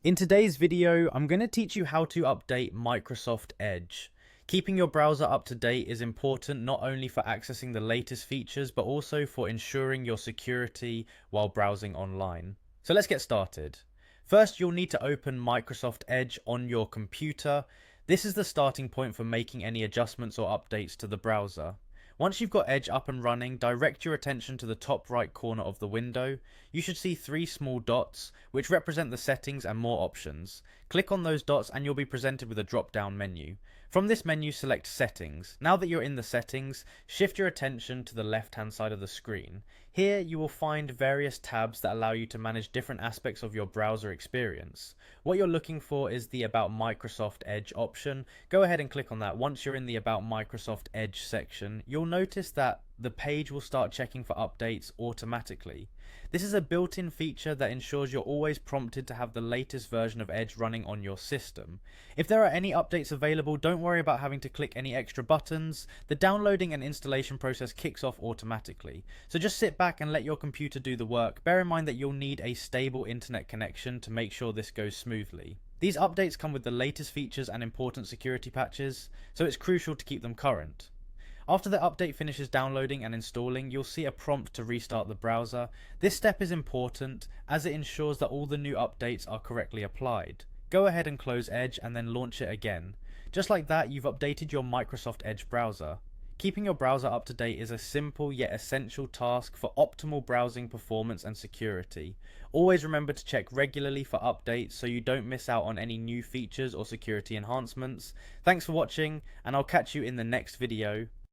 In today's video, I'm going to teach you how to update Microsoft Edge. Keeping your browser up to date is important not only for accessing the latest features, but also for ensuring your security while browsing online. So let's get started. First, you'll need to open Microsoft Edge on your computer. This is the starting point for making any adjustments or updates to the browser. Once you've got Edge up and running, direct your attention to the top right corner of the window. You should see three small dots, which represent the settings and more options. Click on those dots and you'll be presented with a drop-down menu. From this menu, select Settings. Now that you're in the settings, shift your attention to the left-hand side of the screen. Here, you will find various tabs that allow you to manage different aspects of your browser experience. What you're looking for is the About Microsoft Edge option. Go ahead and click on that. Once you're in the About Microsoft Edge section, you'll notice that the page will start checking for updates automatically. This is a built-in feature that ensures you're always prompted to have the latest version of Edge running on your system. If there are any updates available, don't worry about having to click any extra buttons. The downloading and installation process kicks off automatically. So just sit back and let your computer do the work. Bear in mind that you'll need a stable internet connection to make sure this goes smoothly. These updates come with the latest features and important security patches, so it's crucial to keep them current. After the update finishes downloading and installing, you'll see a prompt to restart the browser. This step is important as it ensures that all the new updates are correctly applied. Go ahead and close Edge and then launch it again. Just like that, you've updated your Microsoft Edge browser. Keeping your browser up to date is a simple yet essential task for optimal browsing performance and security. Always remember to check regularly for updates so you don't miss out on any new features or security enhancements. Thanks for watching, and I'll catch you in the next video.